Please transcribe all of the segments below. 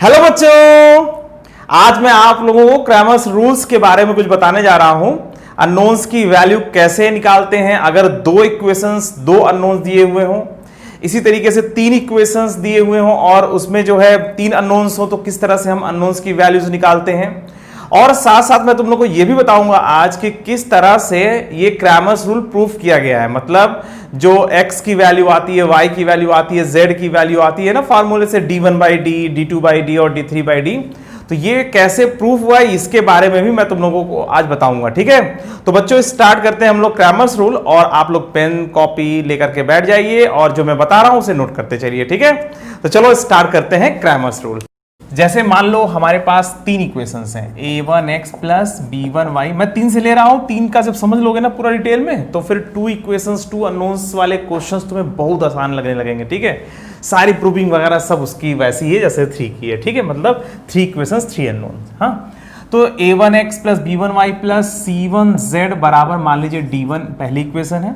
Hello बच्चों, आज मैं आप लोगों को क्रैमर्स रूल्स के बारे में कुछ बताने जा रहा हूं। अननोन्स की वैल्यू कैसे निकालते हैं अगर दो इक्वेशंस, दो अननोन्स दिए हुए हों, इसी तरीके से तीन इक्वेशंस दिए हुए हों और उसमें जो है तीन अननोन्स हो तो किस तरह से हम अननोन्स की वैल्यूज निकालते हैं। और साथ साथ मैं तुम लोग को यह भी बताऊंगा आज कि किस तरह से ये क्रैमर्स रूल प्रूफ किया गया है। मतलब जो x की वैल्यू आती है, y की वैल्यू आती है, z की वैल्यू आती है ना फार्मूले से d1/d, d2/d और d3/d, तो ये कैसे प्रूफ हुआ है इसके बारे में भी मैं तुम लोगों को आज बताऊंगा। ठीक है, तो बच्चों स्टार्ट करते हैं हम लोग क्रैमर्स रूल। और आप लोग पेन कॉपी लेकर के बैठ जाइए और जो मैं बता रहा हूं उसे नोट करते चलिए। ठीक है, तो चलो स्टार्ट करते हैं क्रैमर्स रूल। जैसे मान लो हमारे पास तीन इक्वेशंस हैं, a1x प्लस b1y। मैं तीन से ले रहा हूं, तीन का जब समझ लोगे ना पूरा डिटेल में तो फिर टू इक्वेशंस, टू अननोन्स वाले क्वेश्चंस तुम्हें बहुत आसान लगने लगेंगे। ठीक है, सारी प्रूविंग वगैरह सब उसकी वैसी ही है जैसे थ्री की है। ठीक है, मतलब थ्री इक्वेशंस, थ्री अननोन्स। हाँ, तो a1x plus b1y plus c1z बराबर मान लीजिए d1 पहली इक्वेशन है,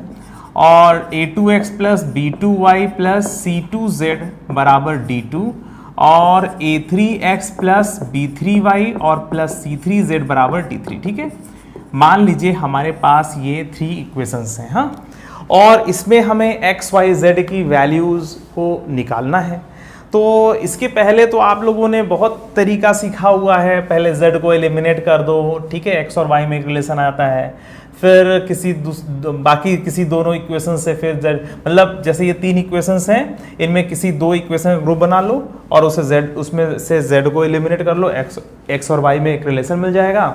और a2x plus b2y plus c2z बराबर d2, और a3x प्लस b3y और प्लस c3z बराबर d3। ठीक है, मान लीजिए हमारे पास ये थ्री इक्वेशंस हैं। हाँ, और इसमें हमें x y z की वैल्यूज को निकालना है। तो इसके पहले तो आप लोगों ने बहुत तरीका सीखा हुआ है। पहले z को एलिमिनेट कर दो, ठीक है, x और y में एक रिलेशन आता है, फिर बाकी किसी दोनों इक्वेशन से फिर z, मतलब जैसे ये तीन इक्वेशंस हैं इनमें किसी दो इक्वेशन का ग्रुप बना लो और उसे z, उसमें से z को एलिमिनेट कर लो, x और y में एक रिलेशन मिल जाएगा।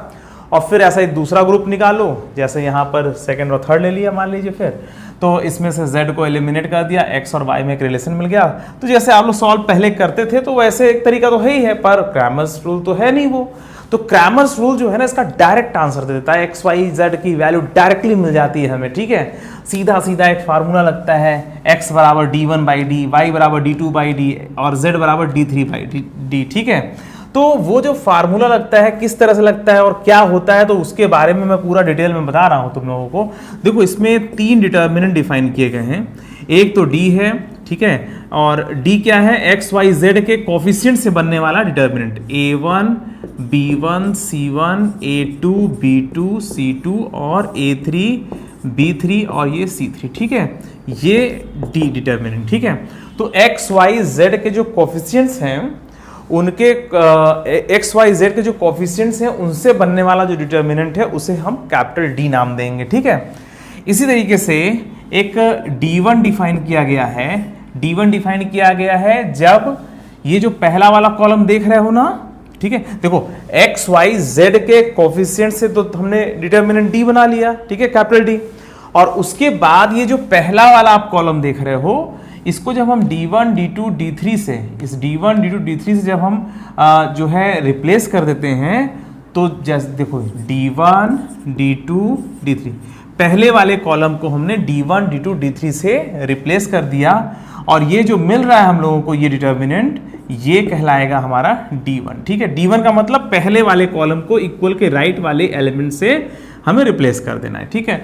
और फिर ऐसा ही दूसरा ग्रुप निकालो, जैसे यहाँ पर सेकंड और थर्ड ले लिया मान लीजिए, फिर तो इसमें से z को एलिमिनेट कर दिया, x और y में एक रिलेशन मिल गया। तो जैसे आप लोग सॉल्व पहले करते थे तो वैसे एक तरीका तो है ही है, पर क्रैमर्स रूल तो है नहीं वो। तो क्रैमर्स रूल जो है ना इसका डायरेक्ट आंसर दे देता है, x y z की वैल्यू डायरेक्टली मिल जाती है हमें। ठीक है, सीधा सीधा एक फार्मूला लगता है, x बराबर d1/d, y बराबर d2/d और z बराबर d3/d। ठीक है, तो वो जो फार्मूला लगता है किस तरह से लगता है और क्या होता है तो उसके बारे में मैं पूरा डिटेल में बता रहा हूं तुम लोगों को। देखो इसमें तीन डिटर्मिनेंट डिफाइन किए गए हैं। एक तो d है, ठीक है, और d क्या है, x y z के कोफिशिएंट से बनने वाला determinant, a1 b1 c1 a2 b2 c2 और a3 b3 और ये c3। ठीक है, ये d डिटर्मिनेंट। ठीक है, तो x y z के जो कोफिशिएंट्स हैं उनके एक्स वाई जेड के जो कोफिशिएंट्स हैं उनसे बनने वाला जो डिटर्मिनेंट है उसे हम कैपिटल डी नाम देंगे। ठीक है, इसी तरीके से एक D1 डिफाइन किया गया है। D1 डिफाइन किया गया है जब ये जो पहला वाला कॉलम देख रहे हो ना, ठीक है, देखो एक्स वाई जेड के कोफिशिएंट से तो हमने डिटर्मिनेंट डी बना लिया, ठीक है, कैपिटल डी। और उसके बाद ये जो पहला वाला आप कॉलम देख रहे हो इसको जब हम d1 d2 d3 से, इस d1 d2 d3 से जब हम जो है रिप्लेस कर देते हैं तो जैसे देखो d1 d2 d3, पहले वाले कॉलम को हमने d1 d2 d3 से रिप्लेस कर दिया और ये जो मिल रहा है हम लोगों को ये डिटर्मिनेंट, ये कहलाएगा हमारा d1। ठीक है, d1 का मतलब पहले वाले कॉलम को इक्वल के राइट वाले एलिमेंट से हमें रिप्लेस कर देना है। ठीक है,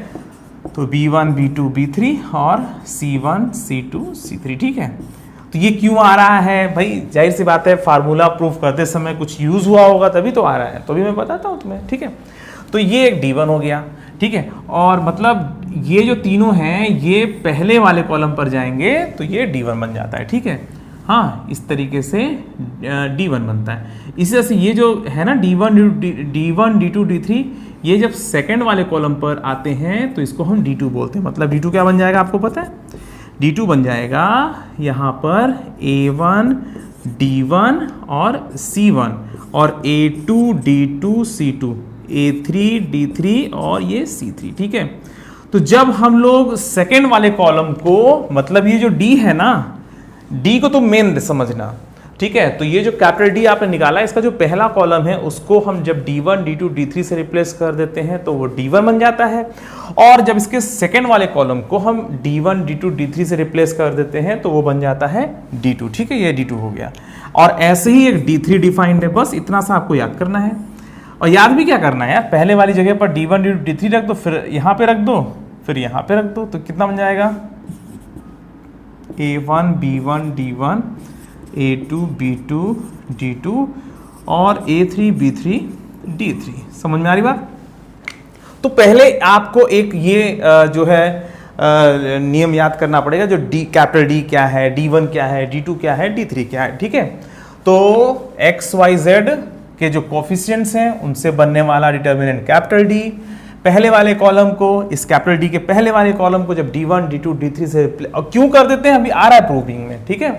तो b1 b2 b3 और c1 c2 c3। ठीक है, तो ये क्यों आ रहा है भाई, जाहिर सी बात है फार्मूला प्रूफ करते समय कुछ यूज हुआ होगा तभी तो आ रहा है, तो भी मैं बताता हूँ तुम्हें। ठीक है, तो ये एक d1 हो गया। ठीक है, और मतलब ये जो तीनों हैं ये पहले वाले कॉलम पर जाएंगे तो ये d1 बन जाता है। ठीक है, हाँ, इस तरीके से d1 बनता है। इसी तरह से ये जो है ना d1 d2 d3, ये जब सेकंड वाले कॉलम पर आते हैं तो इसको हम d2 बोलते हैं। मतलब d2 क्या बन जाएगा आपको पता है, d2 बन जाएगा यहाँ पर a1 d1 और c1 और a2 d2 c2 a3 d3 और ये c3। ठीक है, तो जब हम लोग सेकंड वाले कॉलम को, मतलब ये जो d है ना, d को तो मेन समझना, ठीक है, तो ये जो कैपिटल डी आपने निकाला इसका जो पहला कॉलम है उसको हम जब d1 d2 d3 से रिप्लेस कर देते हैं तो वो d1 बन जाता है। और जब इसके सेकंड वाले कॉलम को हम d1 d2 d3 से रिप्लेस कर देते हैं तो वो बन जाता है d2। ठीक है, ये d2 हो गया। और ऐसे ही एक d3 डिफाइंड है, बस इतना सा आपको याद करना है। और याद भी क्या करना है यार, पहले वाली जगह पर d1 d2 d3 रख दो, फिर यहाँ पे रख दो, फिर यहाँ पे रख दो, तो कितना बन जाएगा a1 b1 d1 A2 B2 D2 और A3 B3 D3। समझ में आ रही बात? तो पहले आपको एक ये जो है नियम याद करना पड़ेगा, जो कैपिटल डी क्या है, D1 क्या है, D2 क्या है, D3 क्या है। ठीक है, तो XYZ के जो कोफिशिएंट्स हैं उनसे बनने वाला डिटर्मिनेंट कैपिटल डी, पहले वाले कॉलम को, इस कैपिटल डी के पहले वाले कॉलम को जब D1 D2 D3 से क्यों कर देते हैं, अभी आ रहा है प्रूविंग में। ठीक है,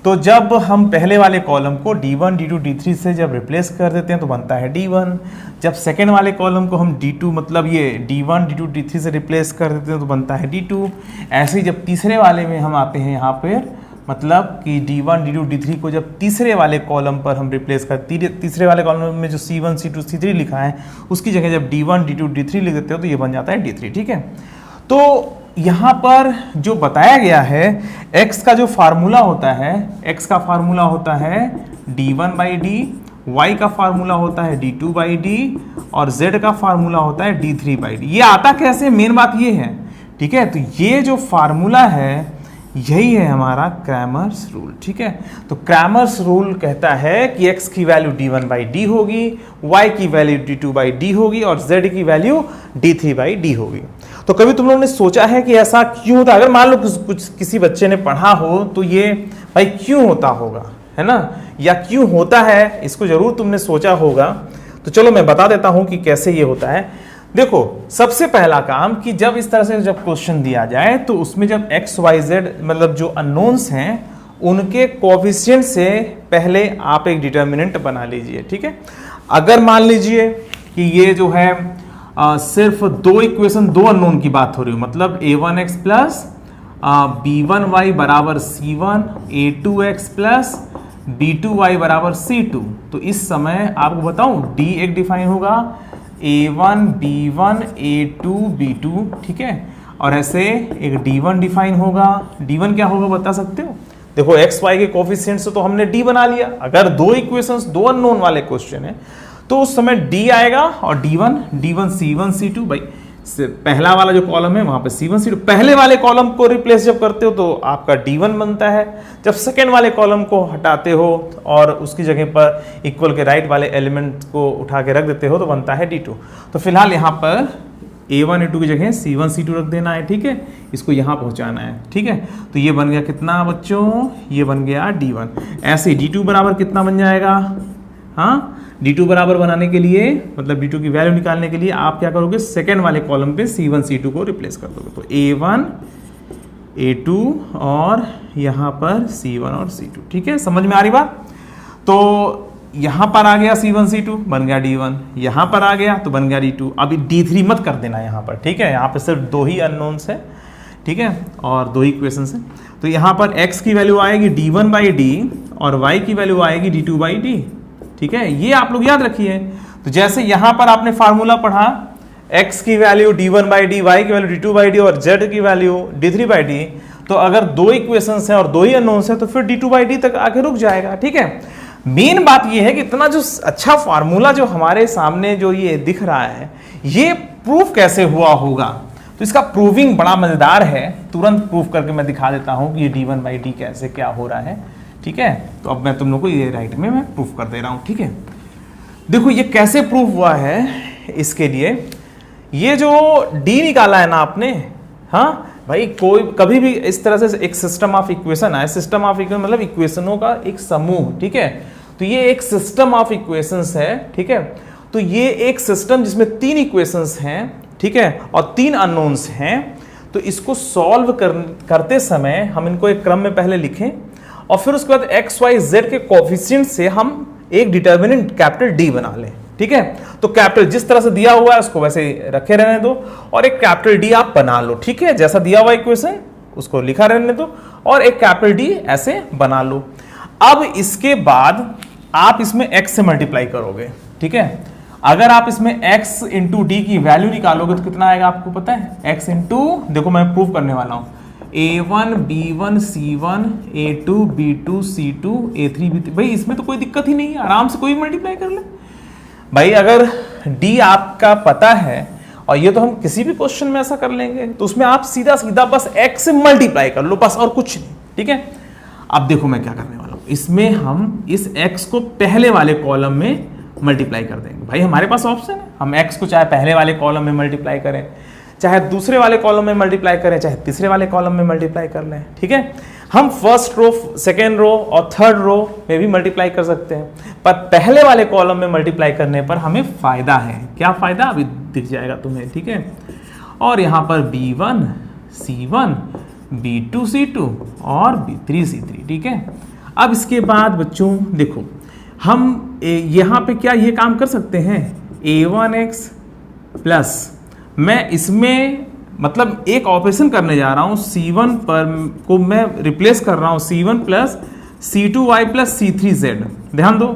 तो जब हम पहले वाले कॉलम को D1 D2 D3 से जब रिप्लेस कर देते हैं तो बनता है D1। जब सेकेंड वाले कॉलम को हम D2 मतलब ये D1 D2 D3 से रिप्लेस कर देते हैं तो बनता है D2। ऐसे ही जब तीसरे वाले में हम आते हैं यहाँ पर, मतलब कि D1 D2 D3 को जब तीसरे वाले कॉलम पर हम रिप्लेस कर, तीसरे वाले कॉलम में जो C1 C2 C3 लिखा है उसकी जगह जब D1 D2 D3 लिख देते हो तो ये बन जाता है D3। ठीक है, तो यहाँ पर जो बताया गया है x का जो फार्मूला होता है, x का फार्मूला होता है D1/D, y का फार्मूला होता है D2/D और z का फार्मूला होता है D3/D। ये आता कैसे, मेन बात ये है। ठीक है, तो ये जो फार्मूला है यही है हमारा क्रैमर्स रूल। ठीक है, तो क्रैमर्स रूल कहता है कि x की वैल्यू D1/D होगी, y की वैल्यू D2/D होगी और z की वैल्यू D3/D होगी। तो कभी तुम लोगों ने सोचा है कि ऐसा क्यों होता है? अगर मान लो कुछ किसी बच्चे ने पढ़ा हो तो ये भाई क्यों होता होगा, है ना, या क्यों होता है, इसको जरूर तुमने सोचा होगा। तो चलो मैं बता देता हूं कि कैसे ये होता है। देखो, सबसे पहला काम कि जब इस तरह से जब क्वेश्चन दिया जाए तो उसमें जब XYZ मतलब जो अननोन्स हैं उनके कोएफिशिएंट से पहले आप एक डिटर्मिनेंट बना लीजिए। ठीक है, अगर मान लीजिए कि ये जो है सिर्फ दो इक्वेशन, दो अननोन की बात हो रही हो, मतलब A1x प्लस B1y बराबर C1, A2x प्लस B2y बराबर C2, तो इस समय आपको बताऊं D एक डिफाइन होगा, A1 B1 A2 B2। ठीक है, और ऐसे एक D1 डिफाइन होगा। D1 क्या होगा बता सकते हो? देखो XY के कोफिशिएंट से तो हमने D बना लिया। अगर दो इक्वेशंस, दो अननोन वाले क्वेश्चन है तो उस समय D आएगा और D1 C1 C2। भाई पहला वाला जो कॉलम है वहां पे C1 C2, पहले वाले कॉलम को रिप्लेस जब करते हो तो आपका D1 बनता है। जब सेकेंड वाले कॉलम को हटाते हो और उसकी जगह पर इक्वल के राइट वाले एलिमेंट को उठा के रख देते हो तो बनता है D2। तो फिलहाल यहाँ पर A1 A2 की जगह C1 C2 रख देना है। ठीक है, इसको यहाँ पहुँचाना है। ठीक है, तो ये बन गया कितना बच्चों, ये बन गया D1। ऐसे D2 बराबर कितना बन जाएगा, हाँ, D2 बराबर बनाने के लिए मतलब D2 की वैल्यू निकालने के लिए आप क्या करोगे, सेकेंड वाले कॉलम पे C1 C2 को रिप्लेस कर दोगे। तो A1 A2 और यहाँ पर C1 और C2। ठीक है, समझ में आ रही बात? तो यहाँ पर आ गया C1 C2 बन गया D1, यहाँ पर आ गया तो बन गया D2। अभी D3 मत कर देना यहाँ पर। ठीक है, यहाँ पर सिर्फ दो ही अननोन्स है। ठीक है, और दो ही इक्वेशंस है। तो यहाँ पर x की वैल्यू आएगी D1/D और y की वैल्यू आएगी D2/D। ठीक है, ये आप लोग याद रखिए। तो जैसे यहां पर आपने फार्मूला पढ़ा, x की वैल्यू D1/D, y की वैल्यू D2/D और z की वैल्यू D3/D, तो अगर दो इक्वेशंस हैं और दो ही अननोन्स हैं तो फिर D2/D तक आके रुक जाएगा। ठीक है, मेन बात ये है कि इतना जो अच्छा फार्मूला जो हमारे सामने जो ये दिख रहा है, ये प्रूफ कैसे हुआ होगा, तो इसका प्रूविंग बड़ा मजेदार है। तुरंत प्रूफ करके मैं दिखा देता हूं कि ये D1/D कैसे क्या हो रहा है। ठीक है, तो अब मैं तुम लोग को ये राइट में मैं प्रूफ कर दे रहा हूं। ठीक है, देखो ये कैसे प्रूफ हुआ है। इसके लिए ये जो D निकाला है ना आपने, हाँ भाई, कोई कभी भी इस तरह से एक सिस्टम ऑफ इक्वेशन है, सिस्टम ऑफ इक्वेशन मतलब इक्वेशनों का एक समूह। ठीक है, तो ये एक सिस्टम ऑफ इक्वेशंस है। ठीक है, तो ये एक सिस्टम जिसमें तीन इक्वेशंस हैं। ठीक है, और तीन अननोन्स हैं। तो इसको सॉल्व करते समय हम इनको एक क्रम में पहले लिखें और फिर उसके बाद XYZ के कोएफिशिएंट से हम एक डिटर्मिनेंट कैपिटल D बना लें। ठीक है, तो कैपिटल जिस तरह से दिया हुआ है उसको वैसे रखे रहने दो और एक कैपिटल D आप बना लो। ठीक है, जैसा दिया हुआ इक्वेशन उसको लिखा रहने दो और एक कैपिटल D ऐसे बना लो। अब इसके बाद आप इसमें x से मल्टीप्लाई करोगे। ठीक है, अगर आप इसमें x इंटू डी की वैल्यू निकालोगे तो कितना आएगा आपको पता है? x इंटू, देखो मैं प्रूव करने वाला हूं, A1 B1 C1 A2 B2 C2 A3 B3। भाई इसमें तो कोई दिक्कत ही नहीं है, आराम से कोई मल्टीप्लाई कर ले भाई। अगर D आपका पता है और ये तो हम किसी भी क्वेश्चन में ऐसा कर लेंगे, तो उसमें आप सीधा सीधा बस x से मल्टीप्लाई कर लो बस, और कुछ नहीं। ठीक है, अब देखो मैं क्या करने वाला हूं। इसमें हम इस x को पहले वाले कॉलम में मल्टीप्लाई कर देंगे। भाई हमारे पास ऑप्शन है, हम x को चाहे पहले वाले कॉलम में मल्टीप्लाई करें, चाहे दूसरे वाले कॉलम में मल्टीप्लाई करें, चाहे तीसरे वाले कॉलम में मल्टीप्लाई कर लें। ठीक है, हम फर्स्ट रो, सेकेंड रो और थर्ड रो में भी मल्टीप्लाई कर सकते हैं, पर पहले वाले कॉलम में मल्टीप्लाई करने पर हमें फायदा है। क्या फायदा, अभी दिख जाएगा तुम्हें। ठीक है, और यहां पर b1 c1 b2 c2 और b3 c3। ठीक है, अब इसके बाद बच्चों देखो, हम यहां पे क्या ये काम कर सकते हैं, a1x प्लस, मैं इसमें मतलब एक ऑपरेशन करने जा रहा हूं, c1 पर को मैं रिप्लेस कर रहा हूं c1 plus c2y plus c3z। ध्यान दो,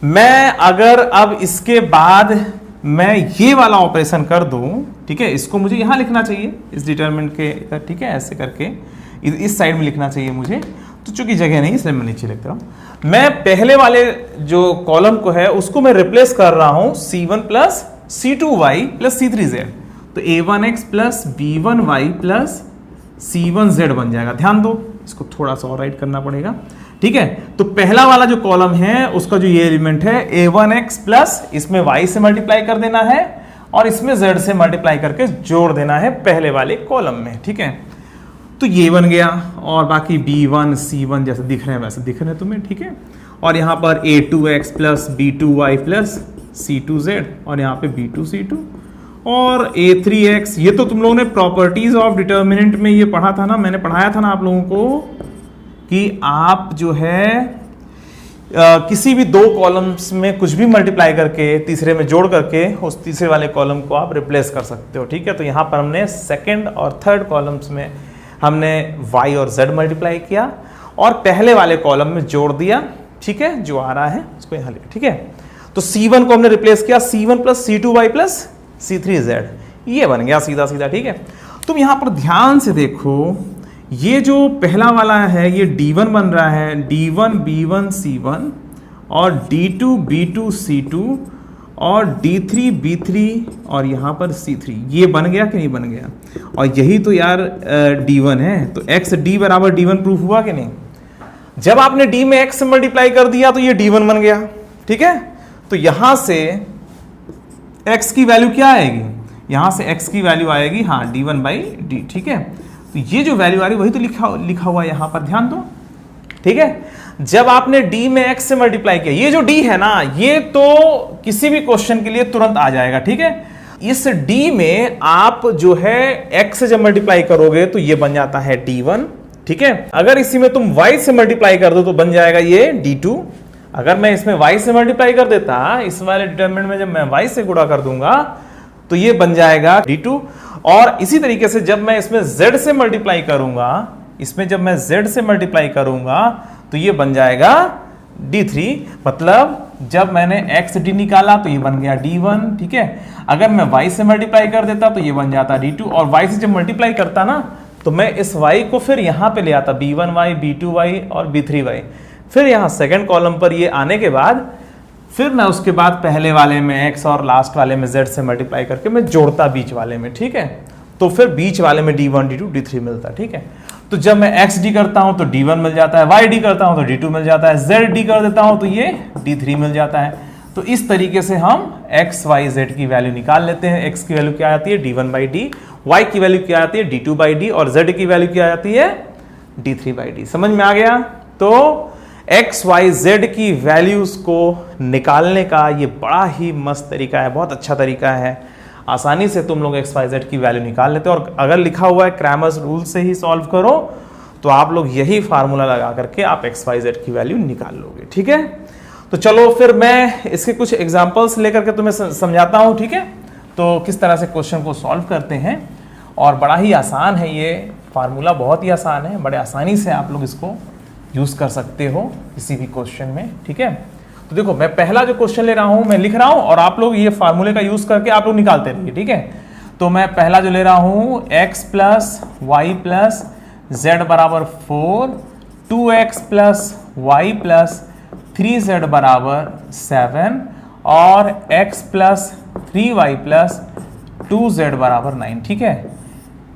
मैं अगर अब इसके बाद मैं ये वाला ऑपरेशन कर दूं, ठीक है, इसको मुझे यहां लिखना चाहिए इस डिटरमिनेंट के, ठीक है, ऐसे करके इस साइड में लिखना चाहिए मुझे, तो चूंकि जगह नहीं इसलिए मैं नीचे लिख रहा हूं। मैं पहले वाले जो कॉलम को है उसको मैं रिप्लेस कर रहा हूं c1 plus c2y plus c3z, तो a1x plus b1y plus c1z बन जाएगा। ध्यान दो, इसको थोड़ा सा और राइट करना पड़ेगा। ठीक है, तो पहला वाला जो कॉलम है उसका जो ये एलिमेंट है a1x प्लस, इसमें y से मल्टीप्लाई कर देना है और इसमें z से मल्टीप्लाई करके जोड़ देना है पहले वाले कॉलम में। ठीक है, तो ये बन गया, और बाकी b1 c1 जैसे दिख रहे हैं वैसे दिख रहे हैं तुम्हें। ठीक है, और यहाँ पर a2x plus b2y plus c2z और यहाँ पे b2 c2 और a3x। ये तो तुम लोगों ने प्रॉपर्टीज ऑफ डिटर्मिनेंट में ये पढ़ा था ना, मैंने पढ़ाया था ना आप लोगों को कि आप जो है किसी भी दो कॉलम्स में कुछ भी मल्टीप्लाई करके तीसरे में जोड़ करके उस तीसरे वाले कॉलम को आप रिप्लेस कर सकते हो। ठीक है, तो यहाँ पर हमने सेकेंड और थर्ड कॉलम्स में हमने y और z मल्टीप्लाई किया और पहले वाले कॉलम में जोड़ दिया। ठीक है, जो आ रहा है उसको यहाँ लिखा। ठीक है, तो c1 को हमने रिप्लेस किया c1 plus c2y plus c3z, ये बन गया सीधा सीधा। ठीक है, तुम यहां पर ध्यान से देखो, ये जो पहला वाला है ये d1 बन रहा है, d1 b1 c1 और d2 b2 c2 और d3 b3 और यहां पर c3, ये बन गया कि नहीं बन गया। और यही तो यार d1 है, तो x d बराबर d1 प्रूफ हुआ कि नहीं। जब आपने d में x से मल्टीप्लाई कर दिया तो ये d1 बन गया। ठीक है, तो यहां से x की वैल्यू क्या आएगी, यहां से x की वैल्यू आएगी हाँ d1 बाई डी। ठीक है, तो ये जो वैल्यू आ रही वही तो लिखा हुआ है यहां पर, ध्यान दो। ठीक है, जब आपने d में x से मल्टीप्लाई किया, ये जो d है ना ये तो किसी भी क्वेश्चन के लिए तुरंत आ जाएगा। ठीक है, इस d में आप जो है x से जब मल्टीप्लाई करोगे तो ये बन जाता है d1। ठीक है, अगर इसी में तुम y से मल्टीप्लाई कर दो तो बन जाएगा ये d2। अगर मैं इसमें y से मल्टीप्लाई कर देता, इस वाले डिटरमिनेंट में जब मैं y से गुणा कर दूंगा तो ये बन जाएगा d2। और इसी तरीके से जब मैं इसमें z से मल्टीप्लाई करूंगा, इसमें जब मैं z से मल्टीप्लाई करूंगा तो ये बन जाएगा d3। मतलब जब मैंने xd निकाला तो ये बन गया d1। ठीक है, अगर मैं y से मल्टीप्लाई कर देता तो ये बन जाता d2, और y से जब मल्टीप्लाई करता ना तो मैं इस y को फिर यहां पे ले आता, b1y b2y और b3y। फिर यहां सेकंड कॉलम पर ये आने के बाद फिर मैं उसके बाद पहले वाले में x और लास्ट वाले में z से मल्टीप्लाई करके मैं जोड़ता बीच वाले में। ठीक है, तो फिर बीच वाले में d1 d2 d3 मिलता। ठीक है, तो जब मैं xd करता हूं तो d1 मिल जाता है, yd करता हूं तो d2 मिल जाता है, zd कर देता हूं तो ये d3 मिल जाता है। तो इस तरीके से हम x y z की वैल्यू निकाल लेते हैं। x की वैल्यू क्या आती है d1 बाई डी, y की वैल्यू क्या आती है d2 बाई डी और z की वैल्यू क्या आती है d3 बाई डी। समझ में आ गया। तो x y z की वैल्यूज को निकालने का ये बड़ा ही मस्त तरीका है, बहुत अच्छा तरीका है। आसानी से तुम लोग x y z की वैल्यू निकाल लेते हो, और अगर लिखा हुआ है क्रैमर्स रूल से ही सॉल्व करो तो आप लोग यही फार्मूला लगा करके आप x y z की वैल्यू निकाल लोगे। ठीक है, तो चलो फिर मैं इसके कुछ एग्जांपल्स लेकर के तुम्हें समझाता हूं। ठीक है, तो किस तरह से क्वेश्चन को सॉल्व करते हैं, और बड़ा ही आसान है ये फार्मूला, बहुत ही आसान है, बड़े आसानी से आप लोग इसको यूज कर सकते हो किसी भी क्वेश्चन में। ठीक है, तो देखो मैं पहला जो क्वेश्चन ले रहा हूं मैं लिख रहा हूं और आप लोग ये फार्मूले का यूज करके आप लोग निकालते रहिए। ठीक है, तो मैं पहला जो ले रहा हूं x plus y plus z बराबर 4, 2x plus y plus 3z बराबर 7 और x plus 3y plus 2z बराबर 9। ठीक है,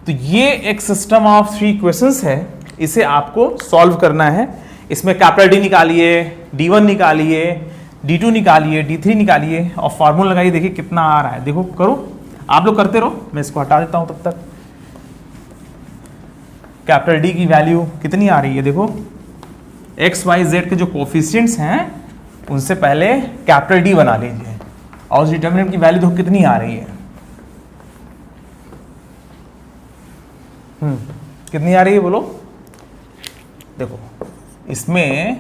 तो ये एक सिस्टम ऑफ 3 क्वेश्चंस है, इसे आपको सॉल्व करना है। इसमें कैपिटल डी निकालिए, D1 निकालिए, D2 निकालिए, D3 निकालिए और फॉर्मूला लगाइए, देखिए कितना आ रहा है। देखो करो, आप लोग करते रहो, मैं इसको हटा देता हूं तब तक। कैपिटल डी की वैल्यू कितनी आ रही है, देखो एक्स वाई जेड के जो कोफिशिएंट्स हैं उनसे पहले कैपिटल डी बना लीजिए और उस डिटर्मिनेंट की वैल्यू देखो कितनी आ रही है। कितनी आ रही है बोलो। देखो इसमें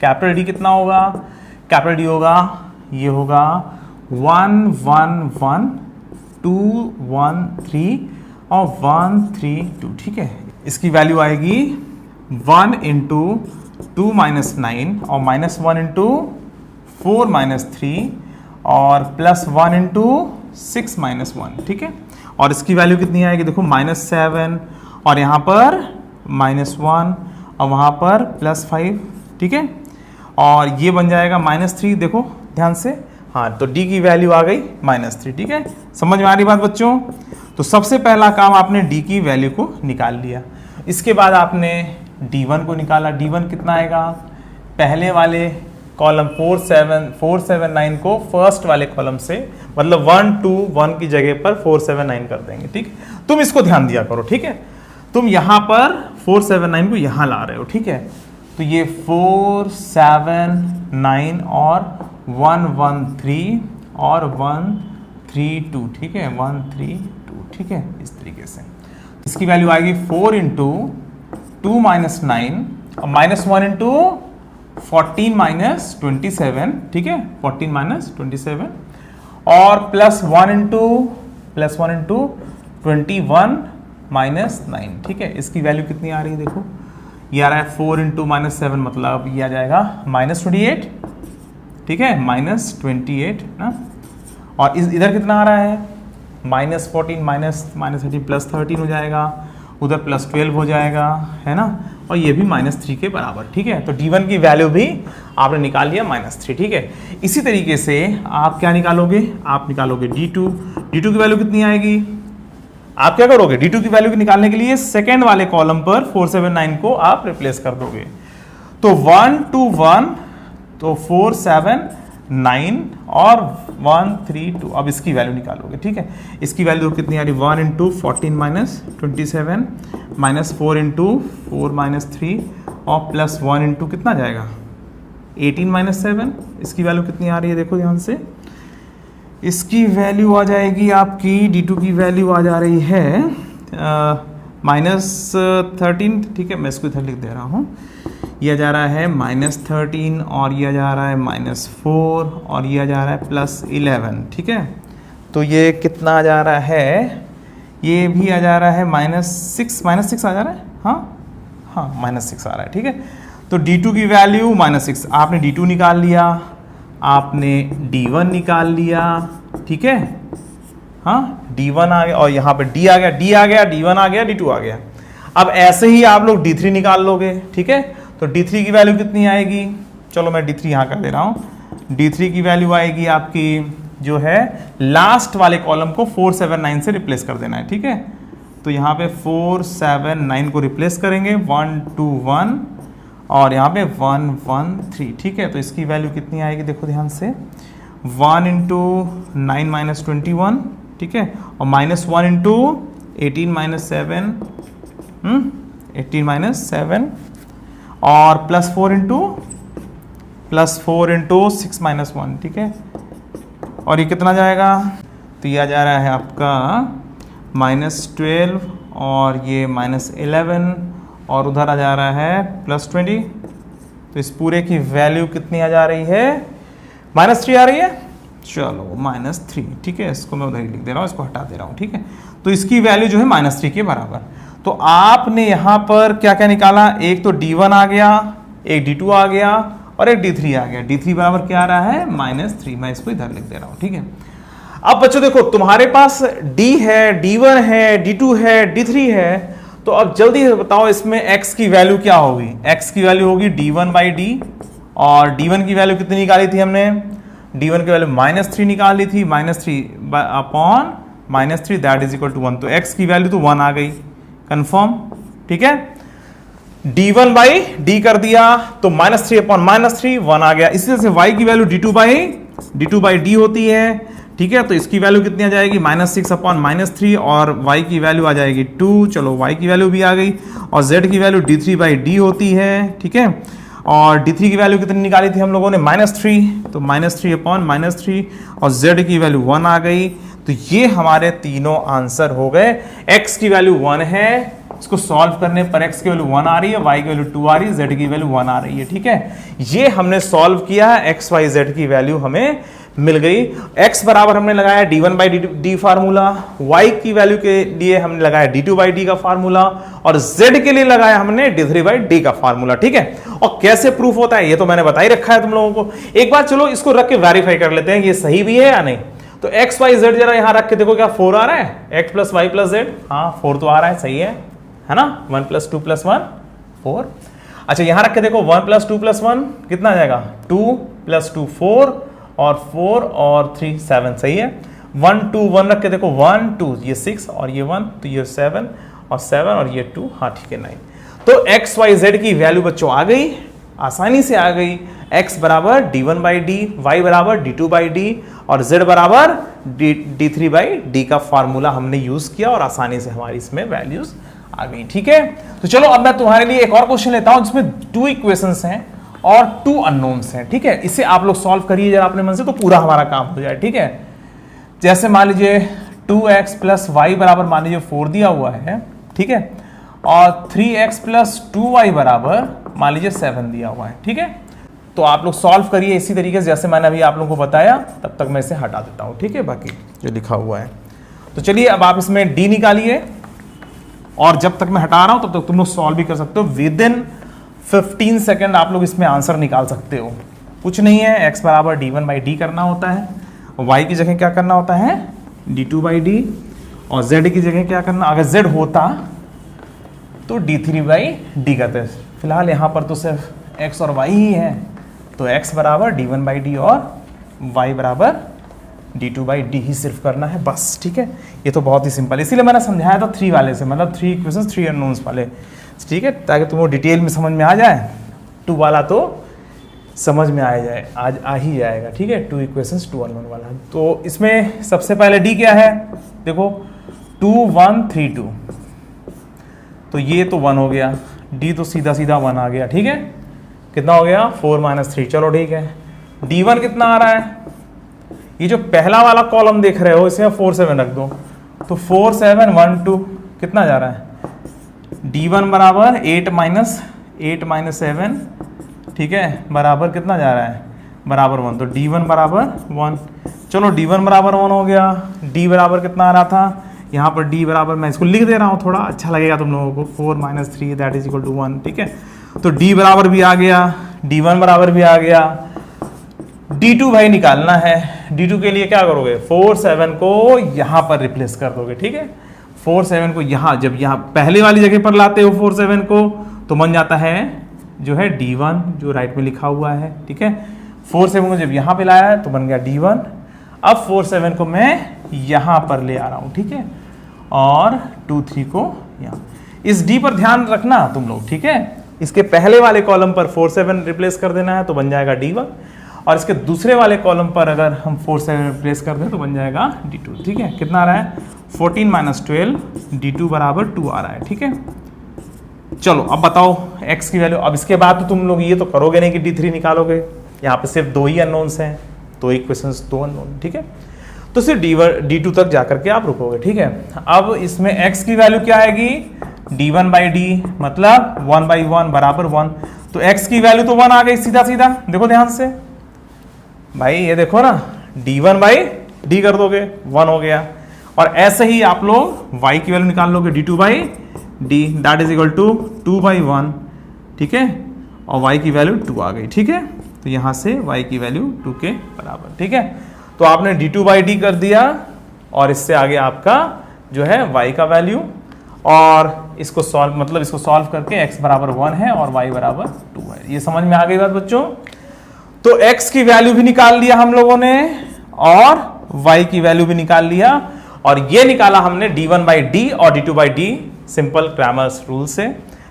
कैपिटल डी कितना होगा, कैपिटल डी होगा, ये होगा 1 1 1 2 1 3 और 1 3 2, ठीक है। इसकी वैल्यू आएगी 1 इंटू 2 माइनस 9 और माइनस 1 इंटू 4 माइनस 3 और प्लस 1 इंटू 6 माइनस 1, ठीक है। और इसकी वैल्यू कितनी आएगी, देखो -7 और यहाँ पर -1 और वहाँ पर +5, ठीक है। और ये बन जाएगा -3, देखो ध्यान से, हाँ तो d की वैल्यू आ गई -3, ठीक है। समझ में आ रही बात बच्चों। तो सबसे पहला काम आपने d की वैल्यू को निकाल लिया। इसके बाद आपने d1 को निकाला। d1 कितना आएगा, पहले वाले कॉलम 479 को फर्स्ट वाले कॉलम से, मतलब 1 2 1 की जगह पर 479 कर देंगे, ठीक। तुम इसको ध्यान दिया करो, ठीक है। तुम यहां पर 479 को यहां ला रहे हो, ठीक है। तो ये 479 और 113 और 132, ठीक है, 132, ठीक है, इस तरीके से। इसकी वैल्यू आएगी 4 इंटू 2 माइनस 9 और -1 इंटू 14 माइनस 27, ठीक है, 14 माइनस 27 और +1 इंटू 21 माइनस 9, ठीक है। इसकी वैल्यू कितनी आ रही है, देखो ये आ रहा है 4 इंटू -7, मतलब ये आ जाएगा -28, ठीक है, -28 ना। और इधर कितना आ रहा है, -14 -18 +13 हो जाएगा, उधर +12 हो जाएगा, है ना। और ये भी -3 के बराबर, ठीक है। तो d1 की वैल्यू भी आपने निकाल लिया -3, ठीक है। इसी तरीके से आप क्या निकालोगे, आप निकालोगे d2 की वैल्यू कितनी आएगी, आप क्या करोगे, d2 की वैल्यू निकालने के लिए सेकेंड वाले कॉलम पर 479 को आप रिप्लेस कर दोगे। तो 1 2 1 तो 479 और 132, अब इसकी वैल्यू निकालोगे, ठीक है। इसकी वैल्यू कितनी आ रही, 1 इंटू 14 माइनस 27 -4 इंटू 4 माइनस 3 और +1 इंटू कितना जाएगा 18 माइनस 7। इसकी वैल्यू कितनी आ रही है, देखो ध्यान से। इसकी वैल्यू आ जाएगी आपकी, d2 की वैल्यू आ जा रही है -13, ठीक है। मैं इसको इधर लिख दे रहा हूँ। यह जा रहा है -13 और यह जा रहा है -4 और यह जा रहा है +11, ठीक है। तो ये कितना आ जा रहा है, ये भी आ जा रहा है -6 आ जा रहा है, हाँ -6 आ रहा है, ठीक है। तो d2 की वैल्यू -6, आपने d2 निकाल लिया, आपने d1 निकाल लिया, ठीक है, हाँ d1 आ गया और यहाँ पे d आ गया, d1 आ गया, d2 आ गया। अब ऐसे ही आप लोग d3 निकाल लोगे, ठीक है। तो d3 की वैल्यू कितनी आएगी, चलो मैं d3 यहाँ कर दे रहा हूँ। d3 की वैल्यू आएगी आपकी जो है लास्ट वाले कॉलम को 479 से रिप्लेस कर देना है, ठीक है। तो यहाँ पे 479 को रिप्लेस करेंगे, 1 2 1 और यहाँ पे 1 1 3, ठीक है। तो इसकी वैल्यू कितनी आएगी, देखो ध्यान से, 1 इंटू 9 माइनस 21, ठीक है, और -1 इंटू 18 माइनस 7, 18 माइनस 7 और +4 इंटू 6 माइनस 1, ठीक है। और ये कितना जाएगा, तो यह जा रहा है आपका -12 और ये -11 और उधर आ जा रहा है +20। तो इस पूरे की वैल्यू कितनी आ जा रही है, -3 आ रही है, चलो -3, ठीक है। इसको मैं उधर ही लिख दे रहा हूँ, इसको हटा दे रहा हूँ, ठीक है। तो इसकी वैल्यू जो है -3 के बराबर। तो आपने यहाँ पर क्या क्या निकाला, एक तो d1 आ गया, एक d2 आ गया और एक d3 आ गया। d3 बराबर क्या आ रहा है, -3। मैं इसको इधर लिख दे रहा हूँ, ठीक है। अब बच्चों देखो, तुम्हारे पास d है, d1 है, d2 है, d3 है। तो अब जल्दी से बताओ इसमें x की वैल्यू क्या होगी, x की वैल्यू होगी d1/d और d1 की वैल्यू कितनी निकाली थी हमने, d1 की वैल्यू -3 निकाल ली थी, -3 upon -3 that is equal to 1। तो x की वैल्यू तो 1 आ गई, कंफर्म, ठीक है। d1 बाई डी कर दिया तो -3 अपॉन -3 1 आ गया। इसी तरह से y की वैल्यू d2 बाई डी होती है, ठीक है। तो इसकी वैल्यू कितनी आ जाएगी -6 अपॉन -3 और y की वैल्यू आ जाएगी 2। चलो y की वैल्यू भी आ गई और z की वैल्यू d3 बाई डी होती है, ठीक है। और d3 की वैल्यू कितनी निकाली थी हम लोगों ने -3, तो -3 अपॉन -3 और z की वैल्यू 1 आ गई। तो ये हमारे तीनों आंसर हो गए। x की वैल्यू 1 है, इसको सॉल्व करने पर x की वैल्यू 1 आ रही है, y की वैल्यू 2 आ रही है, z की वैल्यू 1 आ रही है, ठीक है। ये हमने सॉल्व किया है, x y z की वैल्यू हमें मिल गई। x बराबर हमने लगाया d1 by D formula, y की वैल्यू के लिए हमने लगाया d2 बाई डी का फार्मूला और z के लिए लगाया हमने d3 बाई डी का फार्मूला, ठीक है। और कैसे प्रूफ होता है ये तो मैंने बता ही रखा है तुम लोगों को। एक बार चलो इसको रख के वेरीफाई कर लेते हैं ये सही भी है या नहीं। तो x y z जरा यहां रख के देखो, क्या 4 आ रहा है, x plus y plus z, हाँ 4 तो आ रहा है, सही है ना। 1 प्लस 2 प्लस 1 4। अच्छा यहां रख के देखो 1 प्लस 2 प्लस 1 कितना आ जाएगा, 2 प्लस 2 4 और 4 और 3 7, सही है। 1 2 1 रख के देखो 1 2 ये 6 और ये 1 तो ये 7 और 7 और ये 2, हाँ ठीक है 9। तो x y z की वैल्यू बच्चों आ गई, आसानी से आ गई। x बराबर d1 बाई डी, y बराबर d2 बाई डी और z बराबर d3 बाई डी का फार्मूला हमने यूज किया और आसानी से हमारी इसमें वैल्यूज आ गई, ठीक है। तो चलो अब मैं तुम्हारे लिए एक और क्वेश्चन लेता हूं जिसमें 2 इक्वेशंस हैं और 2 अननोन्स हैं, ठीक है। इसे आप लोग सॉल्व करिए जरा अपने मन से, तो पूरा हमारा काम हो जाए, ठीक है। जैसे मान लीजिए 2x प्लस वाई बराबर मान लीजिए 4 दिया हुआ है, ठीक है। और 3x प्लस 2y बराबर मान लीजिए 7 दिया हुआ है, ठीक है। तो आप लोग सॉल्व करिए इसी तरीके से जैसे मैंने अभी आप लोगों को बताया। तब तक मैं इसे हटा देता हूं, ठीक है, बाकी जो लिखा हुआ है। तो चलिए अब आप इसमें d निकालिए और जब तक मैं हटा रहा हूं तब तक तुम लोग सॉल्व भी कर सकते हो। विद इन 15 सेकेंड आप लोग इसमें आंसर निकाल सकते हो। कुछ नहीं है, x बराबर d1 बाई डी करना होता है, y की जगह क्या करना होता है d2 बाई डी और z की जगह क्या करना, अगर z होता तो d3 बाई डी करते। फिलहाल यहाँ पर तो सिर्फ x और y ही है, तो x बराबर d1 बाई डी और y बराबर d2 बाई डी ही सिर्फ करना है बस, ठीक है। ये तो बहुत ही सिंपल, इसीलिए मैंने समझाया था 3 वाले से, मतलब 3 इक्वेशंस 3 अननोन्स वाले, ठीक है, ताकि तुमको डिटेल में समझ में आ जाए। 2 वाला तो समझ में आ जाए, आज आ ही जाएगा, ठीक है। 2 इक्वेशंस 2 अननोन वाला। तो इसमें सबसे पहले d क्या है, देखो 2 1 3 2, तो ये तो 1 हो गया, d तो सीधा सीधा 1 आ गया, ठीक है। कितना हो गया 4 माइनस 3, चलो ठीक है। d1 कितना आ रहा है, ये जो पहला वाला कॉलम देख रहे हो इसमें 4 7 रख दो, तो 4 7 1 2 कितना जा रहा है, d1 बराबर 8 माइनस 7, ठीक है, बराबर कितना जा रहा है, बराबर 1, तो d1 बराबर 1। चलो d1 बराबर 1 हो गया। d बराबर कितना आ रहा था, यहाँ पर d बराबर, मैं इसको लिख दे रहा हूँ थोड़ा अच्छा लगेगा तुम लोगों को, 4 minus 3 that is equal to 1, ठीक है। तो d बराबर भी आ गया, d1 बराबर भी आ गया। d2 भाई निकालना है, d2 के लिए क्या करोगे, 4 7 को यहाँ पर रिप्लेस कर दोगे, ठीक है। 4 7 को यहाँ, जब यहाँ पहले वाली जगह पर लाते हो 4 7 को, तो बन जाता है जो है d1 जो राइट में लिखा हुआ है, ठीक है। 4 7 को जब यहाँ पे लाया है तो बन गया d1। अब 4 7 को मैं यहाँ पर ले आ रहा हूँ, ठीक है, और 2 3 को यहाँ। इस d पर ध्यान रखना तुम लोग, ठीक है। इसके पहले वाले कॉलम पर 4 7 रिप्लेस कर देना है तो बन जाएगा d1, और इसके दूसरे वाले कॉलम पर अगर हम 4 7 रिप्लेस कर दें तो बन जाएगा d2, ठीक है। कितना आ रहा है 14 माइनस 12, d2 बराबर 2 आ रहा है, ठीक है। चलो अब बताओ x की वैल्यू। अब इसके बाद तो तुम लोग ये तो करोगे नहीं कि d3 निकालोगे, यहाँ पे सिर्फ 2 ही अननोन्स हैं, 2 इक्वेशंस 2 अननोन, ठीक है। तो सिर्फ d2 तक जाकर के आप रुकोगे, ठीक है। अब इसमें x की वैल्यू क्या आएगी, d1 बाई डी, मतलब 1 बाई 1 बराबर 1, तो x की वैल्यू तो 1 आ गई सीधा सीधा। देखो ध्यान से भाई, ये देखो ना, d1 बाई डी कर दोगे 1 हो गया, और ऐसे ही आप लोग y की वैल्यू निकाल लोगे d2 by d, that is equal to 2 by 1, ठीक है, और y की वैल्यू 2 आ गई, ठीक है। तो यहां से y की वैल्यू 2 के बराबर, ठीक है। तो आपने d2 बाई डी कर दिया और इससे आगे आपका जो है y का वैल्यू, और इसको सॉल्व, मतलब इसको सॉल्व करके x बराबर 1 है और y बराबर 2 है। ये समझ में आ गई बात बच्चों। तो x की वैल्यू भी निकाल लिया हम लोगों ने और y की वैल्यू भी निकाल लिया, और ये निकाला हमने d1 बाई डी और d2 by D simple Cramer's rule से,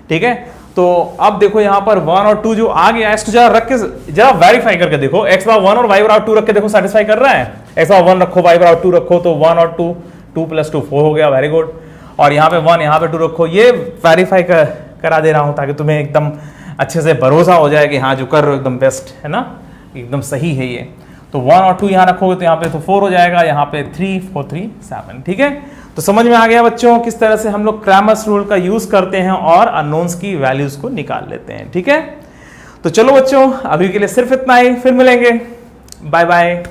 ठीक है। तो तो अब देखो यहाँ पर 1 और 2 जो आ गया, इसको जरा रख के जरा वेरीफाई करके देखो, x बार 1 और y बार 2 रख के देखो सेटिस्फाई कर रहा है। x बार 1 रखो, y बार 2 रखो, तो 1 और 2, 2 + 2 4 हो गया, वेरी गुड। और यहाँ पे 1 यहाँ पे 2 रखो, ये वेरीफाई करा दे रहा हूँ ताकि तुम्हें एकदम अच्छे से भरोसा हो जाए कि हाँ जो कर रहे हो एकदम बेस्ट है ना, एकदम सही है ये। तो 1 और 2 यहाँ रखोगे तो यहाँ पे तो 4 हो जाएगा, यहाँ पे 3 4 3 7, ठीक है। तो समझ में आ गया बच्चों किस तरह से हम लोग क्रैमर्स रूल का यूज करते हैं और अननोन्स की वैल्यूज को निकाल लेते हैं, ठीक है। तो चलो बच्चों अभी के लिए सिर्फ इतना ही, फिर मिलेंगे, बाय बाय।